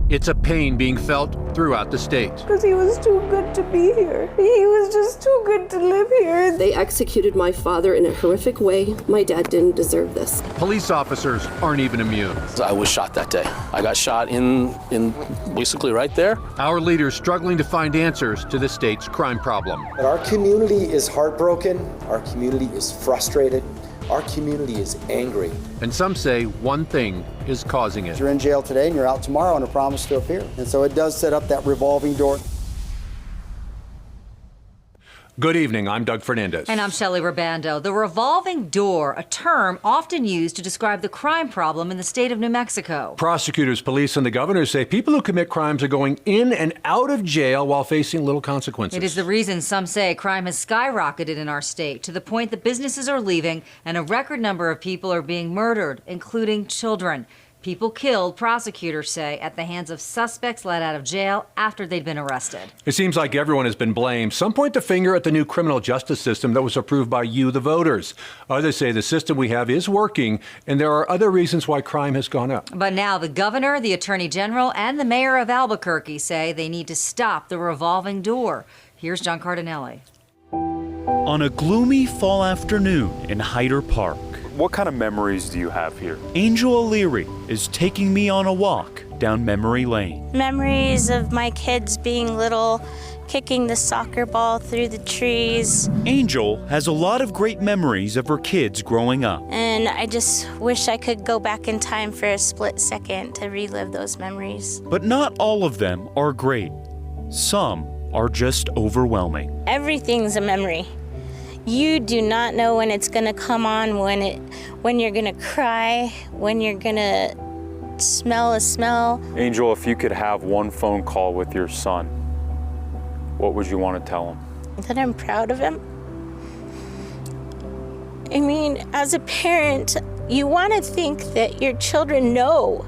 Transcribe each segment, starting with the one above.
It's a pain being felt throughout the state. Because he was too good to be here. He was just too good to live here. They executed my father in a horrific way. My dad didn't deserve this. Police officers aren't even immune. I was shot that day. I got shot in basically right there. Our leaders struggling to find answers to the state's crime problem. Our community is heartbroken. Our community is frustrated. Our community is angry. And some say one thing is causing it. You're in jail today and you're out tomorrow on a promise to appear. And so it does set up that revolving door. Good evening, I'm Doug Fernandez. And I'm Shelley Rabando. The revolving door, a term often used to describe the crime problem in the state of New Mexico. Prosecutors, police, and the governor say people who commit crimes are going in and out of jail while facing little consequences. It is the reason some say crime has skyrocketed in our state to the point that businesses are leaving and a record number of people are being murdered, including children. People killed, prosecutors say, at the hands of suspects let out of jail after they'd been arrested. It seems like everyone has been blamed. Some point the finger at the new criminal justice system that was approved by you, the voters. Others say the system we have is working, and there are other reasons why crime has gone up. But now the governor, the attorney general, and the mayor of Albuquerque say they need to stop the revolving door. Here's John Cardinelli. On a gloomy fall afternoon in Hyder Park. What kind of memories do you have here? Angel O'Leary is taking me on a walk down memory lane. Memories of my kids being little, kicking the soccer ball through the trees. Angel has a lot of great memories of her kids growing up. And I just wish I could go back in time for a split second to relive those memories. But not all of them are great. Some are just overwhelming. Everything's a memory. You do not know when it's gonna come on, when you're gonna cry, when you're gonna smell a smell. Angel, if you could have one phone call with your son, what would you want to tell him? That I'm proud of him. I mean, as a parent, you want to think that your children know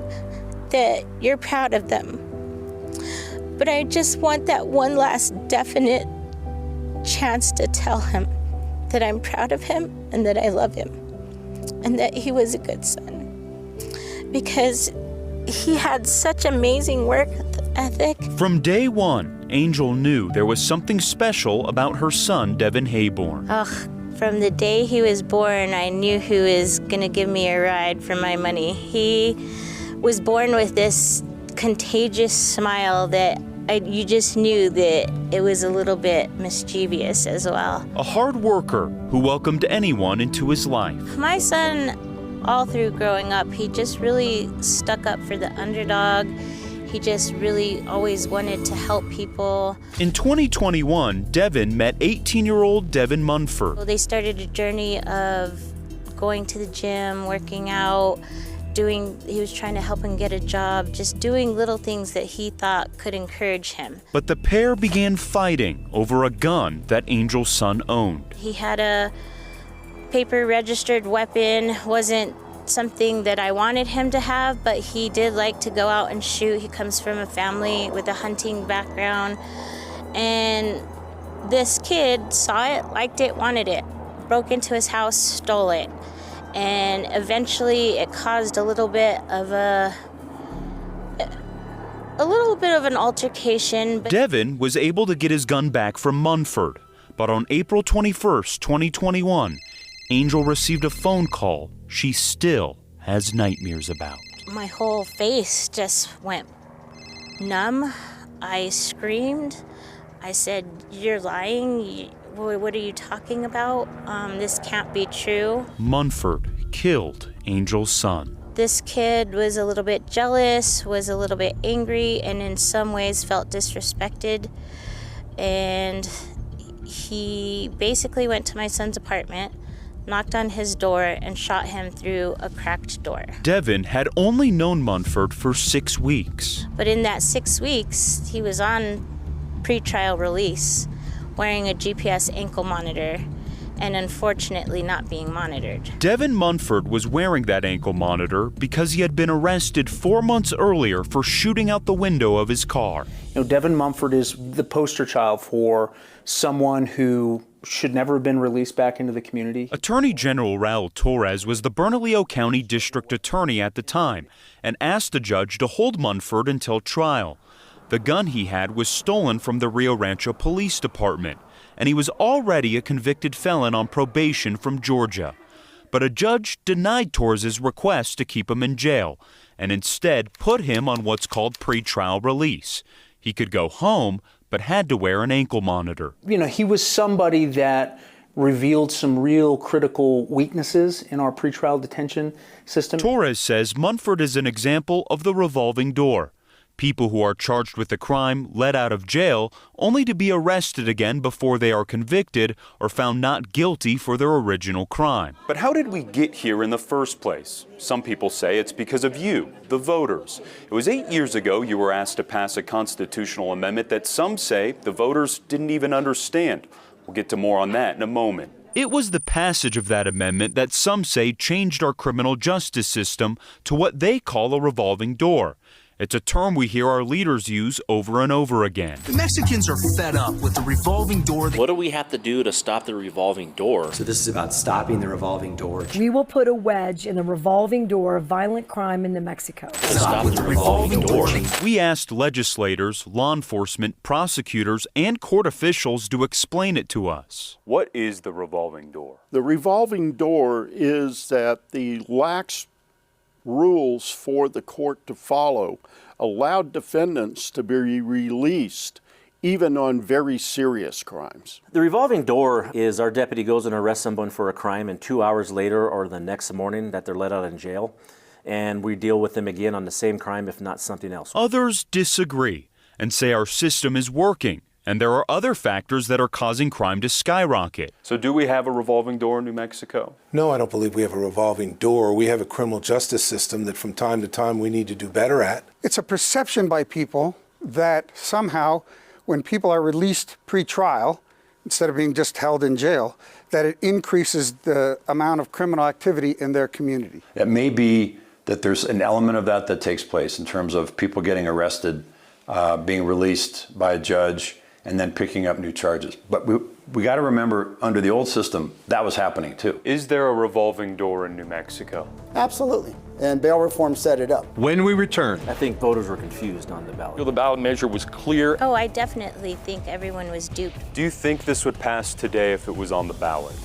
that you're proud of them. But I just want that one last definite chance to tell him that I'm proud of him and that I love him and that he was a good son. Because he had such amazing work ethic. From day one, Angel knew there was something special about her son, Devin Hayborn. From the day he was born, I knew he was gonna give me a ride for my money. He was born with this contagious smile that you just knew that it was a little bit mischievous as well. A hard worker who welcomed anyone into his life. My son, all through growing up, he just really stuck up for the underdog. He just really always wanted to help people. In 2021, Devin met 18-year-old Devin Munford. They started a journey of going to the gym, working out, he was trying to help him get a job, just doing little things that he thought could encourage him. But the pair began fighting over a gun that Angel's son owned. He had a paper registered weapon, wasn't something that I wanted him to have, but he did like to go out and shoot. He comes from a family with a hunting background, and this kid saw it, liked it, wanted it, broke into his house, stole it. And eventually it caused a little bit of an altercation. Devin was able to get his gun back from Munford, but on April 21st, 2021, Angel received a phone call she still has nightmares about. My whole face just went numb. I screamed. I said, "You're lying. What are you talking about? This can't be true." Munford killed Angel's son. This kid was a little bit jealous, was a little bit angry, and in some ways felt disrespected. And he basically went to my son's apartment, knocked on his door, and shot him through a cracked door. Devin had only known Munford for 6 weeks. But in that 6 weeks, he was on pretrial release, wearing a GPS ankle monitor, and unfortunately not being monitored. Devin Munford was wearing that ankle monitor because he had been arrested 4 months earlier for shooting out the window of his car. Devin Munford is the poster child for someone who should never have been released back into the community. Attorney General Raul Torres was the Bernalillo County District Attorney at the time and asked the judge to hold Munford until trial. The gun he had was stolen from the Rio Rancho Police Department, and he was already a convicted felon on probation from Georgia. But a judge denied Torres' request to keep him in jail and instead put him on what's called pretrial release. He could go home, but had to wear an ankle monitor. You know, he was somebody that revealed some real critical weaknesses in our pretrial detention system. Torres says Munford is an example of the revolving door. People who are charged with a crime let out of jail only to be arrested again before they are convicted or found not guilty for their original crime. But how did we get here in the first place? Some people say it's because of you, the voters. It was 8 years ago you were asked to pass a constitutional amendment that some say the voters didn't even understand. We'll get to more on that in a moment. It was the passage of that amendment that some say changed our criminal justice system to what they call a revolving door. It's a term we hear our leaders use over and over again. The Mexicans are fed up with the revolving door. What do we have to do to stop the revolving door? So this is about stopping the revolving door. We will put a wedge in the revolving door of violent crime in New Mexico. Stop the revolving door. We asked legislators, law enforcement, prosecutors, and court officials to explain it to us. What is the revolving door? The revolving door is that the lax rules for the court to follow allowed defendants to be released even on very serious crimes. The revolving door is our deputy goes and arrests someone for a crime, and 2 hours later or the next morning that they're let out in jail, and we deal with them again on the same crime, if not something else. Others disagree and say our system is working, and there are other factors that are causing crime to skyrocket. So do we have a revolving door in New Mexico? No, I don't believe we have a revolving door. We have a criminal justice system that from time to time we need to do better at. It's a perception by people that somehow when people are released pre-trial, instead of being just held in jail, that it increases the amount of criminal activity in their community. It may be that there's an element of that takes place in terms of people getting arrested, being released by a judge, and then picking up new charges. But we got to remember, under the old system, that was happening too. Is there a revolving door in New Mexico? Absolutely. And bail reform set it up. When we return. I think voters were confused on the ballot. The ballot measure was clear. Oh, I definitely think everyone was duped. Do you think this would pass today if it was on the ballot?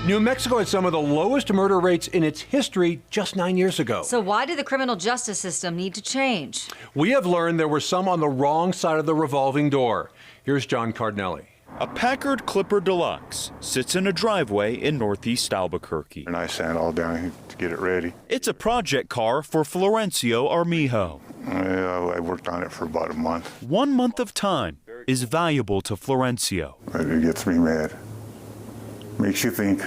New Mexico had some of the lowest murder rates in its history just 9 years ago. So why did the criminal justice system need to change? We have learned there were some on the wrong side of the revolving door. Here's John Cardinelli. A Packard Clipper Deluxe sits in a driveway in northeast Albuquerque. And I sand all down to get it ready. It's a project car for Florencio Armijo. I worked on it for about a month. 1 month of time is valuable to Florencio. It gets me mad. Makes you think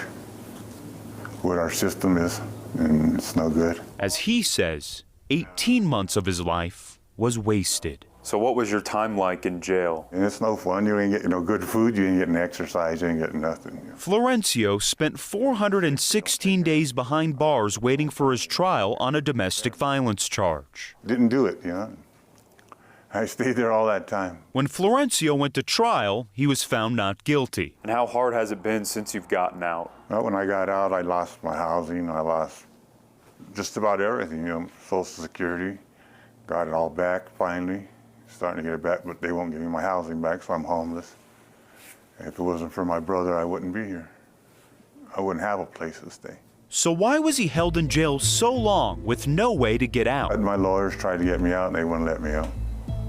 what our system is, and it's no good. As he says, 18 months of his life was wasted. So what was your time like in jail? And it's no fun. You ain't getting no good food, you ain't getting exercise, you ain't getting nothing. Florencio spent 416 days behind bars waiting for his trial on a domestic violence charge. Didn't do it, you know. I stayed there all that time. When Florencio went to trial, he was found not guilty. And how hard has it been since you've gotten out? Well, when I got out, I lost my housing. I lost just about everything, you know, Social Security. Got it all back finally. Starting to get it back, but they won't give me my housing back, so I'm homeless. If it wasn't for my brother, I wouldn't be here. I wouldn't have a place to stay. So why was he held in jail so long with no way to get out? My lawyers tried to get me out, and they wouldn't let me out.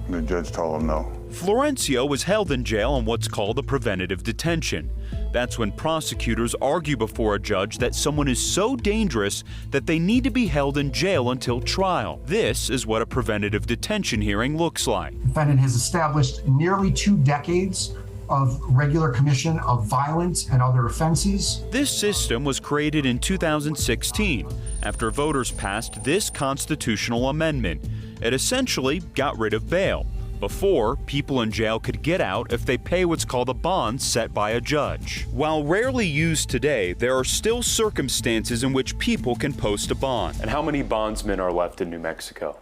The judge told him no. Florencio was held in jail on what's called a preventative detention. That's when prosecutors argue before a judge that someone is so dangerous that they need to be held in jail until trial. This is what a preventative detention hearing looks like. The defendant has established nearly 2 decades of regular commission of violence and other offenses. This system was created in 2016 after voters passed this constitutional amendment. It essentially got rid of bail. Before, people in jail could get out if they pay what's called a bond set by a judge. While rarely used today, there are still circumstances in which people can post a bond. And how many bondsmen are left in New Mexico?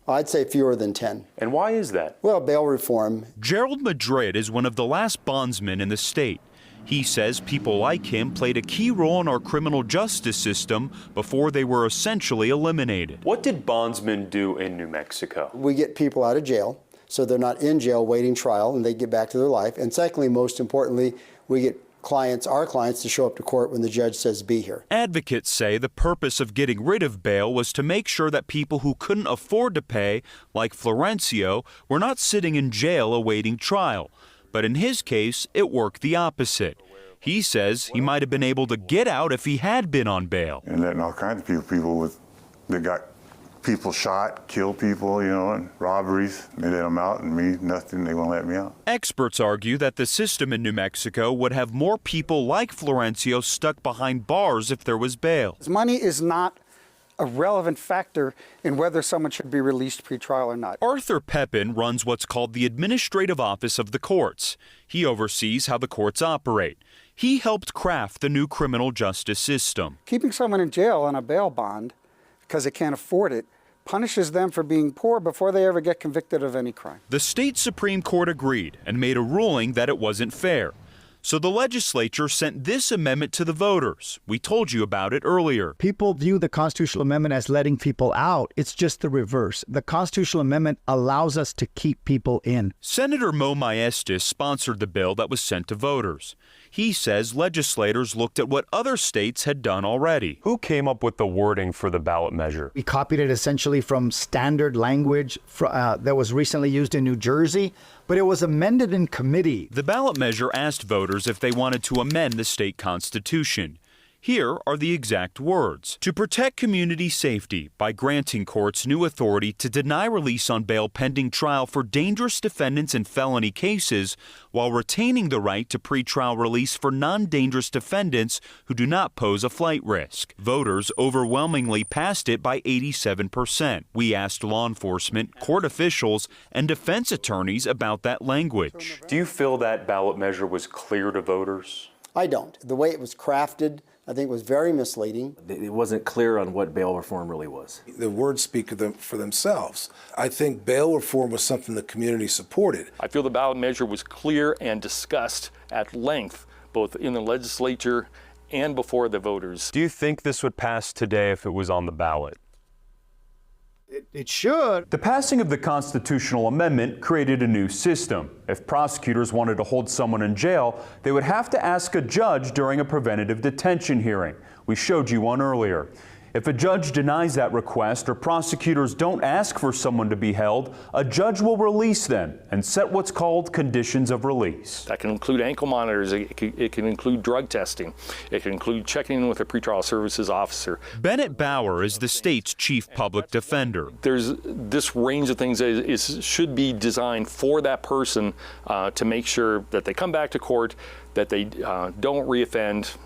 I'd say fewer than 10. And why is that? Well, bail reform. Gerald Madrid is one of the last bondsmen in the state. He says people like him played a key role in our criminal justice system before they were essentially eliminated. What did bondsmen do in New Mexico? We get people out of jail, so they're not in jail waiting trial and they get back to their life. And secondly, most importantly, we get our clients to show up to court when the judge says be here. Advocates say the purpose of getting rid of bail was to make sure that people who couldn't afford to pay, like Florencio, were not sitting in jail awaiting trial. But in his case, it worked the opposite. He says he might have been able to get out if he had been on bail. And letting all kinds of people that got people shot, killed people, and robberies. They let them out, and me, nothing, they won't let me out. Experts argue that the system in New Mexico would have more people like Florencio stuck behind bars if there was bail. Money is not a relevant factor in whether someone should be released pretrial or not. Arthur Pepin runs what's called the Administrative Office of the Courts. He oversees how the courts operate. He helped craft the new criminal justice system. Keeping someone in jail on a bail bond because they can't afford it punishes them for being poor before they ever get convicted of any crime. The state Supreme Court agreed and made a ruling that it wasn't fair. So the legislature sent this amendment to the voters. We told you about it earlier. People view the constitutional amendment as letting people out. It's just the reverse. The constitutional amendment allows us to keep people in. Senator Mo Maestas sponsored the bill that was sent to voters. He says legislators looked at what other states had done already. Who came up with the wording for the ballot measure? We copied it essentially from standard language that was recently used in New Jersey, but it was amended in committee. The ballot measure asked voters if they wanted to amend the state constitution. Here are the exact words. To protect community safety by granting courts new authority to deny release on bail pending trial for dangerous defendants in felony cases, while retaining the right to pretrial release for non-dangerous defendants who do not pose a flight risk. Voters overwhelmingly passed it by 87%. We asked law enforcement, court officials, and defense attorneys about that language. Do you feel that ballot measure was clear to voters? I don't. The way it was crafted, I think, was very misleading. It wasn't clear on what bail reform really was. The words speak for themselves. I think bail reform was something the community supported. I feel the ballot measure was clear and discussed at length, both in the legislature and before the voters. Do you think this would pass today if it was on the ballot? It should. The passing of the constitutional amendment created a new system. If prosecutors wanted to hold someone in jail, they would have to ask a judge during a preventative detention hearing. We showed you one earlier. If a judge denies that request or prosecutors don't ask for someone to be held, a judge will release them and set what's called conditions of release. That can include ankle monitors, it can include drug testing, it can include checking in with a pretrial services officer. Bennett Bauer is the state's chief public defender. There's this range of things that should be designed for that person to make sure that they come back to court, that they don't reoffend,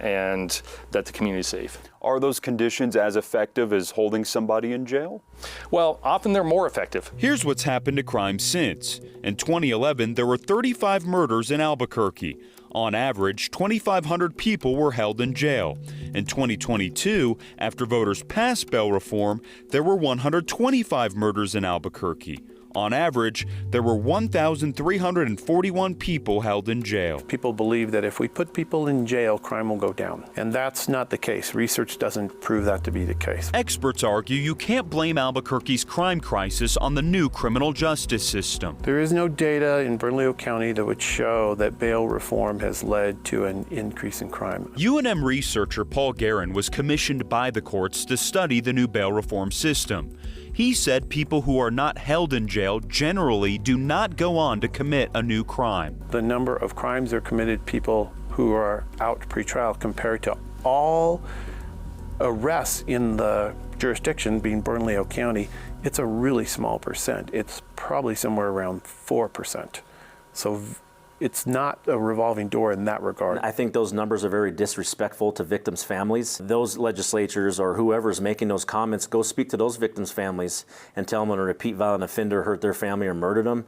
and that the community is safe. Are those conditions as effective as holding somebody in jail? Well, often they're more effective. Here's what's happened to crime since. In 2011, there were 35 murders in Albuquerque. On average, 2,500 people were held in jail. In 2022, after voters passed bail reform, there were 125 murders in Albuquerque. On average, there were 1,341 people held in jail. People believe that if we put people in jail, crime will go down. And that's not the case. Research doesn't prove that to be the case. Experts argue you can't blame Albuquerque's crime crisis on the new criminal justice system. There is no data in Bernalillo County that would show that bail reform has led to an increase in crime. UNM researcher Paul Guerin was commissioned by the courts to study the new bail reform system. He said people who are not held in jail generally do not go on to commit a new crime. The number of crimes that are committed people who are out pretrial compared to all arrests in the jurisdiction, being Bernalillo County, it's a really small percent. It's probably somewhere around 4%. So it's not a revolving door in that regard. I think those numbers are very disrespectful to victims' families. Those legislatures or whoever's making those comments, go speak to those victims' families and tell them when a repeat violent offender hurt their family or murdered them.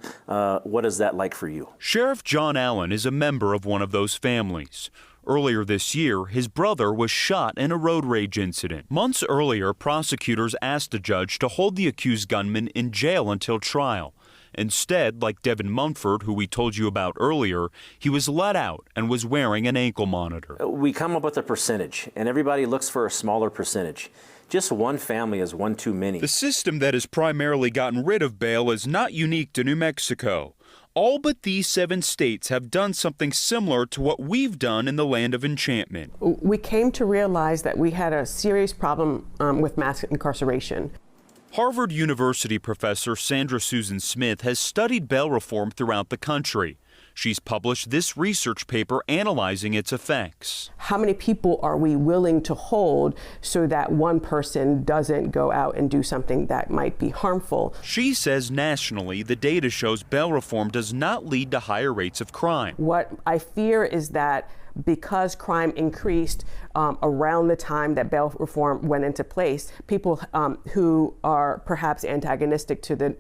What is that like for you? Sheriff John Allen is a member of one of those families. Earlier this year, his brother was shot in a road rage incident. Months earlier, prosecutors asked a judge to hold the accused gunman in jail until trial. Instead, like Devin Munford, who we told you about earlier, he was let out and was wearing an ankle monitor. We come up with a percentage, and everybody looks for a smaller percentage. Just one family is one too many. The system that has primarily gotten rid of bail is not unique to New Mexico. All but these 7 states have done something similar to what we've done in the land of enchantment. We came to realize that we had a serious problem with mass incarceration. Harvard University professor Sandra Susan Smith has studied bail reform throughout the country. She's published this research paper analyzing its effects. How many people are we willing to hold so that one person doesn't go out and do something that might be harmful? She says nationally, the data shows bail reform does not lead to higher rates of crime. What I fear is that because crime increased around the time that bail reform went into place, people who are perhaps antagonistic to the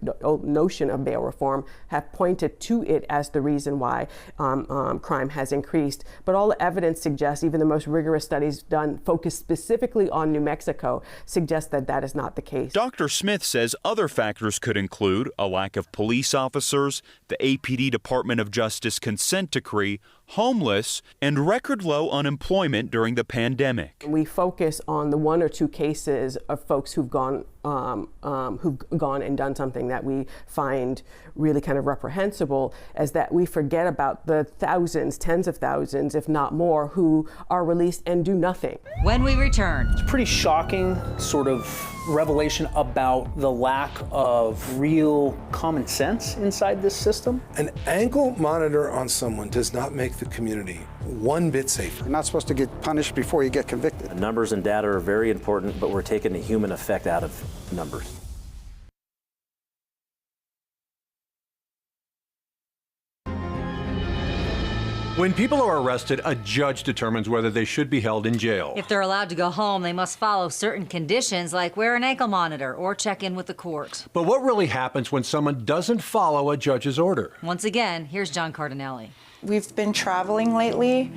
notion of bail reform have pointed to it as the reason why crime has increased. But all the evidence suggests, even the most rigorous studies done focused specifically on New Mexico, suggest that that is not the case. Dr. Smith says other factors could include a lack of police officers, the APD Department of Justice consent decree, homeless, and record low unemployment during the pandemic. We focus on the 1 or 2 cases of folks who've gone and done something that we find really kind of reprehensible, as that we forget about the thousands, tens of thousands, if not more, who are released and do nothing. When we return. It's a pretty shocking sort of revelation about the lack of real common sense inside this system. An ankle monitor on someone does not make the community one bit safer. You're not supposed to get punished before you get convicted. The numbers and data are very important, but we're taking the human effect out of numbers. When people are arrested, a judge determines whether they should be held in jail. If they're allowed to go home, they must follow certain conditions like wear an ankle monitor or check in with the court. But what really happens when someone doesn't follow a judge's order? Once again, here's John Cardinelli. We've been traveling lately,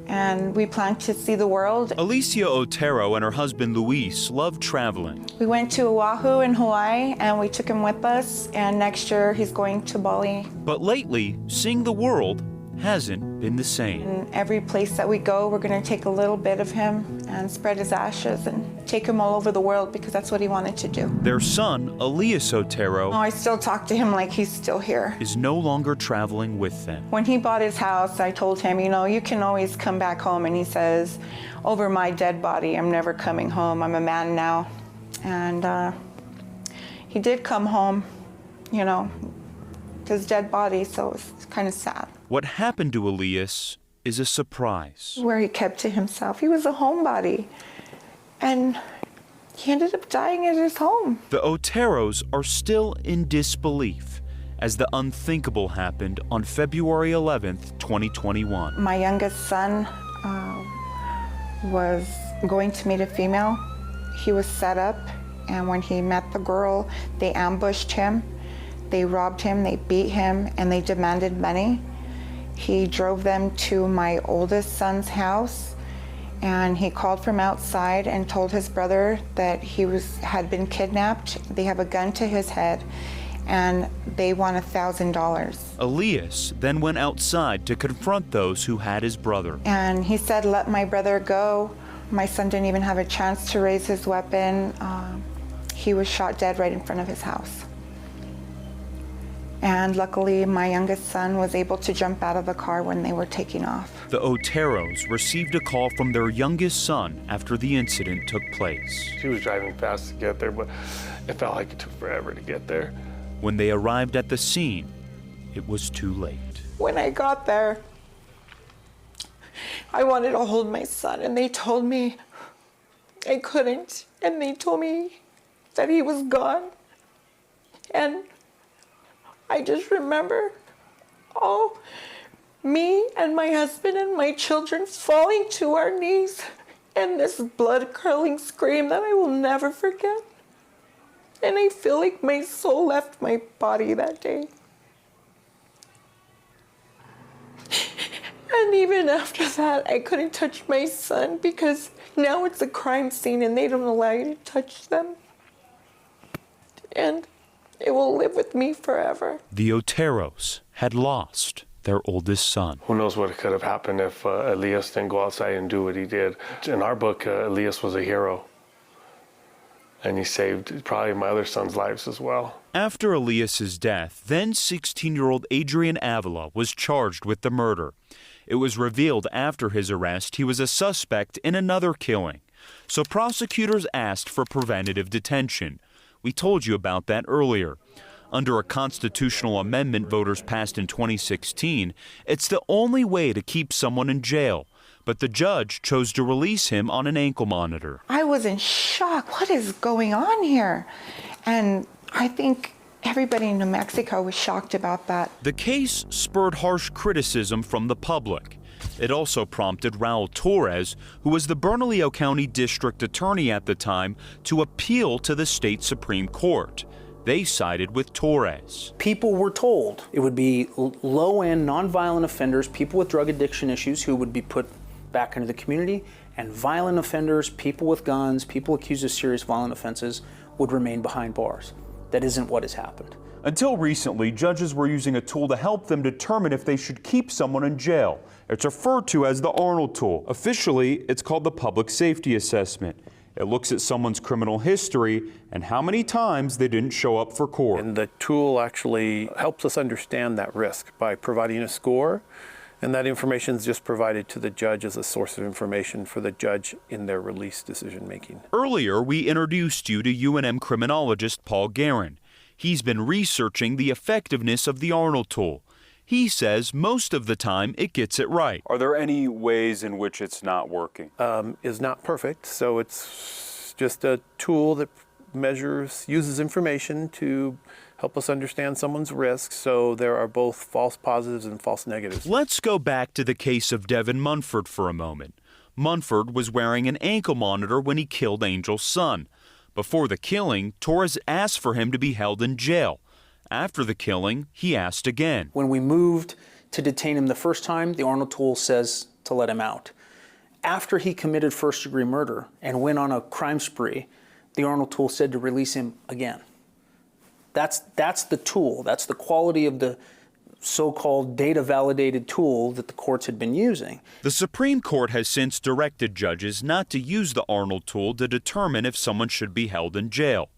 and we plan to see the world. Alicia Otero and her husband Luis love traveling. We went to Oahu in Hawaii, and we took him with us, and next year he's going to Bali. But lately, seeing the world hasn't been the same. And every place that we go, we're going to take a little bit of him and spread his ashes and take him all over the world, because that's what he wanted to do. Their son, Elias Otero, I still talk to him like he's still here. is no longer traveling with them. When he bought his house, I told him, you know, you can always come back home. And he says, over my dead body, I'm never coming home. I'm a man now. And he did come home, you know, to his dead body, so it's kind of sad. What happened to Elias is a surprise. Where he kept to himself. He was a homebody. And he ended up dying at his home. The Oteros are still in disbelief as the unthinkable happened on February 11th, 2021. My youngest son was going to meet a female. He was set up, and when he met the girl, they ambushed him. They robbed him, they beat him, and they demanded money. He drove them to my oldest son's house, and he called from outside and told his brother that he had been kidnapped. They have a gun to his head, and they want $1,000. Elias then went outside to confront those who had his brother. And he said, let my brother go. My son didn't even have a chance to raise his weapon. He was shot dead right in front of his house. And luckily, my youngest son was able to jump out of the car when they were taking off. The Oteros received a call from their youngest son after the incident took place. She was driving fast to get there, but it felt like it took forever to get there. When they arrived at the scene, it was too late. When I got there, I wanted to hold my son, and they told me I couldn't. And they told me that he was gone. And I just remember all Me and my husband and my children falling to our knees, and this blood-curdling scream that I will never forget. And I feel like my soul left my body that day. And even after that, I couldn't touch my son because now it's a crime scene and they don't allow you to touch them. And it will live with me forever. The Oteros had lost their oldest son. Who knows what could have happened if Elias didn't go outside and do what he did. In our book, Elias was a hero. And he saved probably my other son's lives as well. After Elias's death, then 16-year-old Adrian Avila was charged with the murder. It was revealed after his arrest he was a suspect in another killing. So prosecutors asked for preventative detention. We told you about that earlier. Under a constitutional amendment voters passed in 2016, it's the only way to keep someone in jail. But the judge chose to release him on an ankle monitor. I was in shock. What is going on here? And I think everybody in New Mexico was shocked about that. The case spurred harsh criticism from the public. It also prompted Raul Torres, who was the Bernalillo County District Attorney at the time, to appeal to the state Supreme Court. They sided with Torres. People were told it would be low-end, nonviolent offenders, people with drug addiction issues who would be put back into the community, and violent offenders, people with guns, people accused of serious violent offenses would remain behind bars. That isn't what has happened. Until recently, judges were using a tool to help them determine if they should keep someone in jail. It's referred to as the Arnold tool. Officially, it's called the Public Safety Assessment. It looks at someone's criminal history and how many times they didn't show up for court. And the tool actually helps us understand that risk by providing a score, and that information is just provided to the judge as a source of information for the judge in their release decision making. Earlier, we introduced you to UNM criminologist Paul Guerin. He's been researching the effectiveness of the Arnold tool. He says most of the time it gets it right. Are there any ways in which it's not working? Is not perfect, so it's just a tool that uses information to help us understand someone's risk, so there are both false positives and false negatives. Let's go back to the case of Devin Munford for a moment. Munford was wearing an ankle monitor when he killed Angel's son. Before the killing, Torres asked for him to be held in jail. After the killing, he asked again. When we moved to detain him the first time, the Arnold tool says to let him out. After he committed first-degree murder and went on a crime spree, the Arnold tool said to release him again. That's the tool. That's the quality of the so-called data-validated tool that the courts had been using. The Supreme Court has since directed judges not to use the Arnold tool to determine if someone should be held in jail.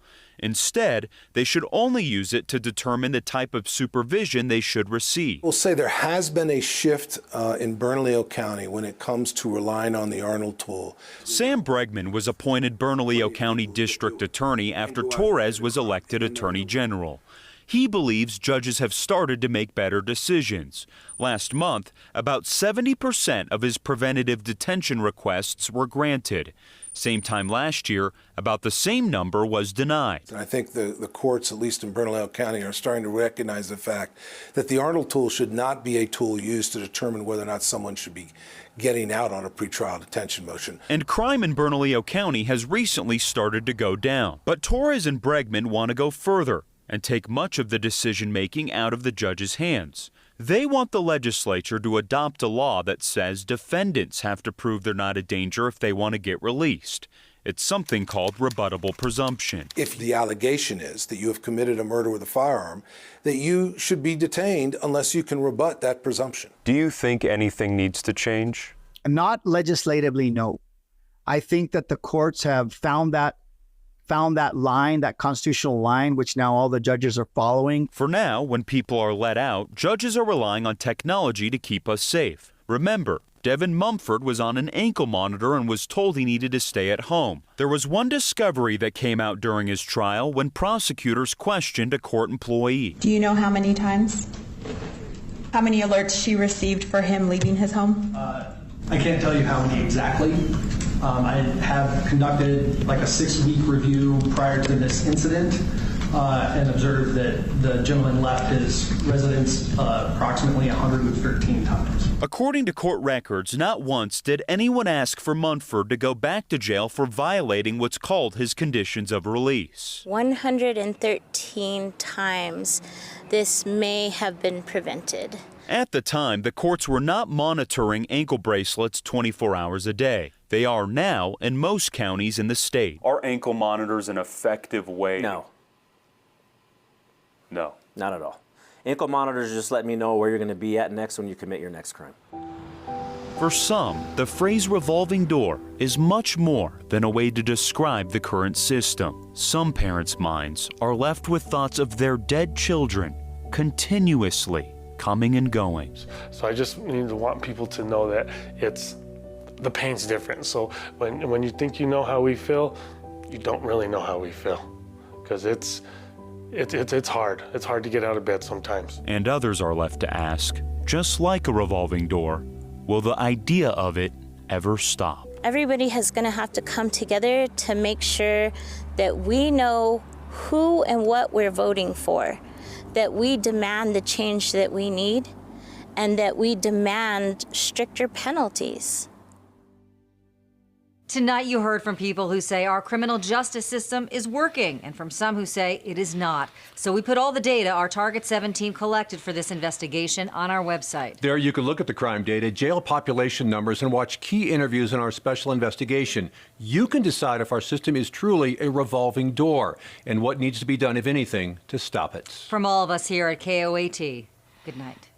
Instead, they should only use it to determine the type of supervision they should receive. We'll say there has been a shift in Bernalillo County when it comes to relying on the Arnold tool. Sam Bregman was appointed Bernalillo County District Attorney after Torres was elected Attorney General. He believes judges have started to make better decisions. Last month, about 70% of his preventative detention requests were granted. Same time last year, about the same number was denied. And I think the courts, at least in Bernalillo County, are starting to recognize the fact that the Arnold tool should not be a tool used to determine whether or not someone should be getting out on a pretrial detention motion. And crime in Bernalillo County has recently started to go down. But Torres and Bregman want to go further and take much of the decision-making out of the judge's hands. They want the legislature to adopt a law that says defendants have to prove they're not a danger if they want to get released. It's something called rebuttable presumption. If the allegation is that you have committed a murder with a firearm, that you should be detained unless you can rebut that presumption. Do you think anything needs to change? Not legislatively, no. I think that the courts have found that line, that constitutional line, which now all the judges are following. For now, when people are let out, judges are relying on technology to keep us safe. Remember, Devin Munford was on an ankle monitor and was told he needed to stay at home. There was one discovery that came out during his trial when prosecutors questioned a court employee. Do you know how many times? How many alerts she received for him leaving his home? I can't tell you how many exactly. I have conducted like a 6-week review prior to this incident. and observed that the gentleman left his residence approximately 113 times. According to court records, not once did anyone ask for Munford to go back to jail for violating what's called his conditions of release. 113 times this may have been prevented. At the time, the courts were not monitoring ankle bracelets 24 hours a day. They are now in most counties in the state. Are ankle monitors an effective way? No. No. Not at all. Ankle monitors just let me know where you're going to be at next when you commit your next crime. For some, the phrase revolving door is much more than a way to describe the current system. Some parents' minds are left with thoughts of their dead children continuously coming and going. So I just need to want people to know that the pain's different. So when you think you know how we feel, you don't really know how we feel, because it's hard. It's hard to get out of bed sometimes. And others are left to ask, just like a revolving door, will the idea of it ever stop? Everybody is going to have to come together to make sure that we know who and what we're voting for, that we demand the change that we need, and that we demand stricter penalties. Tonight you heard from people who say our criminal justice system is working, and from some who say it is not. So we put all the data our Target 7 team collected for this investigation on our website. There you can look at the crime data, jail population numbers, and watch key interviews in our special investigation. You can decide if our system is truly a revolving door and what needs to be done, if anything, to stop it. From all of us here at KOAT, good night.